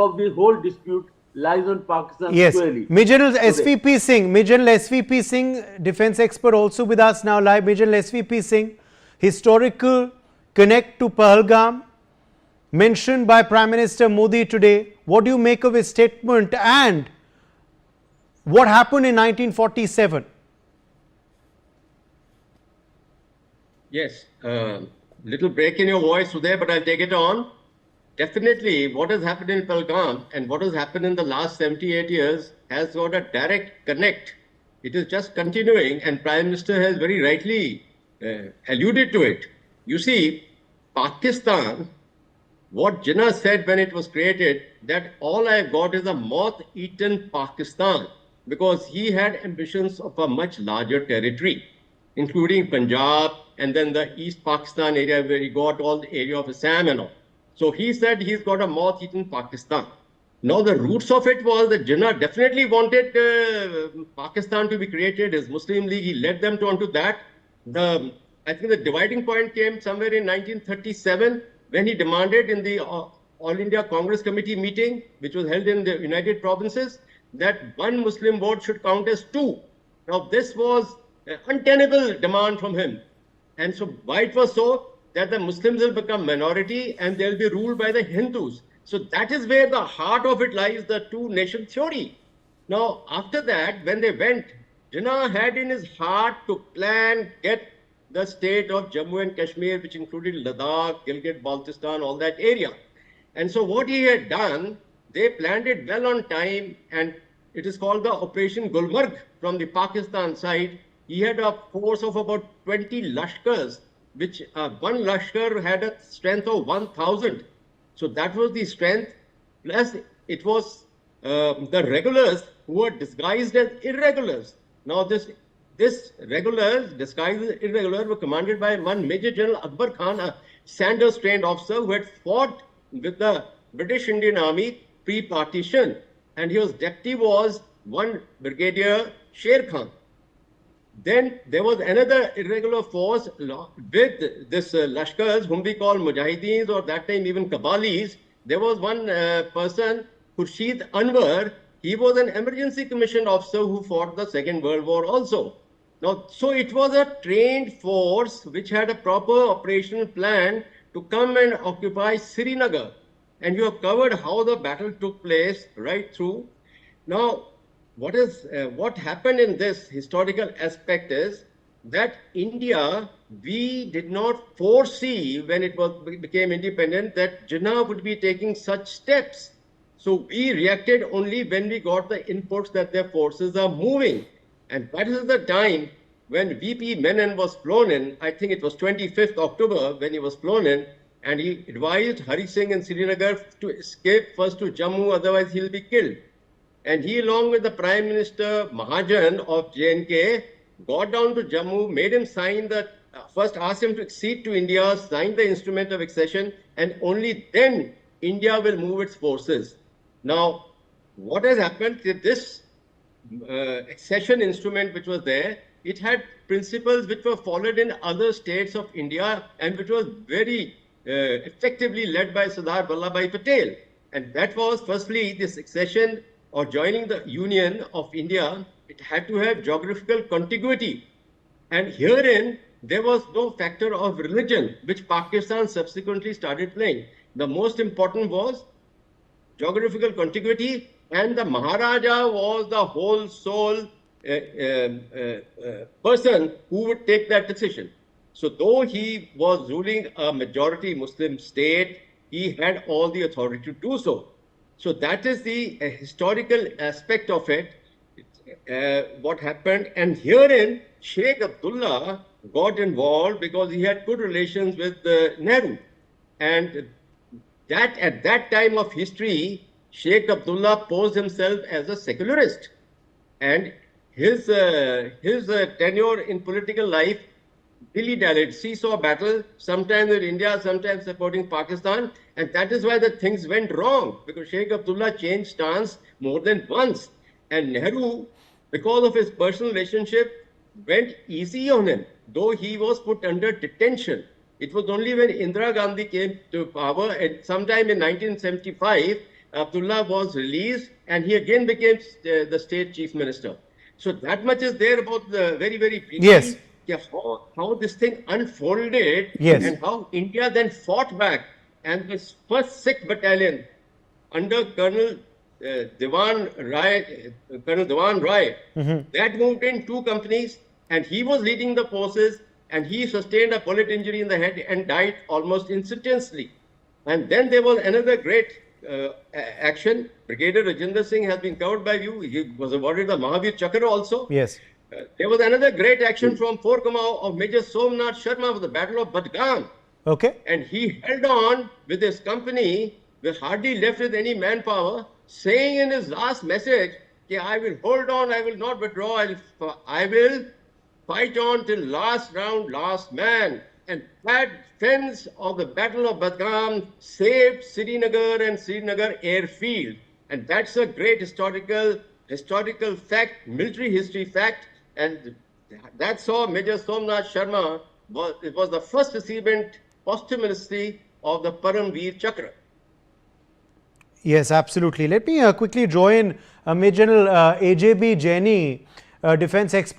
of the whole dispute lies on Pakistan Yes, squarely. Major SVP Singh, Major SVP Singh, defense expert also with us now live. Major SVP Singh, historical connect to Pahalgam, mentioned by Prime Minister Modi today. What do you make of his statement and what happened in 1947? Yes, little break in your voice today, but I'll take it on. Definitely, what has happened in Pahalgam and what has happened in the last 78 years has got a direct connect. It is just continuing, and Prime Minister has very rightly alluded to it. You see, Pakistan, what Jinnah said when it was created, that all I've got is a moth-eaten Pakistan, because he had ambitions of a much larger territory, including Punjab and then the East Pakistan area where he got all the area of Assam and all. So he said he's got a moth-eaten Pakistan. Now the roots of it was that Jinnah definitely wanted Pakistan to be created. His Muslim League, he led them onto that. I think the dividing point came somewhere in 1937 when he demanded in the All India Congress Committee meeting, which was held in the United Provinces, that one Muslim vote should count as two. Now this was an untenable demand from him. And so why it was so? That the Muslims will become minority and they'll be ruled by the Hindus. So that is where the heart of it lies, the two-nation theory. Now, after that, when they went, Jinnah had in his heart to plan, get the state of Jammu and Kashmir, which included Ladakh, Gilgit, Baltistan, all that area. And so what he had done, they planned it well on time, and it is called the Operation Gulmarg from the Pakistan side. He had a force of about 20 Lashkars, which one Lashkar had a strength of 1,000. So that was the strength. Plus, it was the regulars who were disguised as irregulars. Now, this regulars, disguised as irregular, were commanded by one Major General Akbar Khan, a Sanders-trained officer who had fought with the British Indian Army pre-partition. And his deputy was one Brigadier Sher Khan. Then there was another irregular force with this Lashkars, whom we call Mujahideens, or that time even Kabalis. There was one person, Khurshid Anwar. He was an emergency commissioned officer who fought the Second World War also. Now, so it was a trained force which had a proper operational plan to come and occupy Srinagar. And you have covered how the battle took place right through. Now, what happened in this historical aspect is that India, we did not foresee when it became independent that Jinnah would be taking such steps. So we reacted only when we got the inputs that their forces are moving. And that is the time when VP Menon was flown in. I think it was 25th October when he was flown in, and he advised Hari Singh in Srinagar to escape first to Jammu, otherwise he'll be killed. And he, along with the Prime Minister Mahajan of J&K, got down to Jammu, made him sign first asked him to accede to India, signed the instrument of accession, and only then India will move its forces. Now, what has happened is this accession instrument which was there, it had principles which were followed in other states of India and which was very effectively led by Sardar Vallabhbhai Patel. And that was, firstly, this accession or joining the Union of India, it had to have geographical contiguity. And herein, there was no factor of religion, which Pakistan subsequently started playing. The most important was geographical contiguity, and the Maharaja was the whole soul person who would take that decision. So though he was ruling a majority Muslim state, he had all the authority to do so. So that is the historical aspect of it, what happened. And herein, Sheikh Abdullah got involved because he had good relations with Nehru. And that at that time of history, Sheikh Abdullah posed himself as a secularist. And his tenure in political life dilly-dallied, seesaw battle, sometimes with India, sometimes supporting Pakistan, and that is why the things went wrong, because Sheikh Abdullah changed stance more than once, and Nehru, because of his personal relationship, went easy on him, though he was put under detention. It was only when Indira Gandhi came to power, at sometime in 1975, Abdullah was released and he again became the state chief minister. So that much is there about the very, very briefly, Yes. how this thing unfolded Yes. and how India then fought back. And this first Sikh battalion under Colonel Dewan Rai, that moved in 2 companies, and he was leading the forces, and he sustained a bullet injury in the head and died almost instantaneously. And then there was another great action. Brigadier Rajinder Singh has been covered by you. He was awarded the Mahavir Chakra also. Yes. There was another great action from Fort Kamau of Major Somnath Sharma for the Battle of Pahalgam. Okay. And he held on with his company, with hardly left with any manpower, saying in his last message, I will hold on, I will not withdraw, I will fight on till last round, last man. And that fence of the Battle of Pahalgam saved Srinagar and Srinagar airfield. And that's a great historical fact, military history fact. And that's how Major Somnath Sharma was the first recipient posthumously of the Paramveer Chakra. Yes, absolutely. Let me quickly draw in Major General AJB Jaini, defense expert.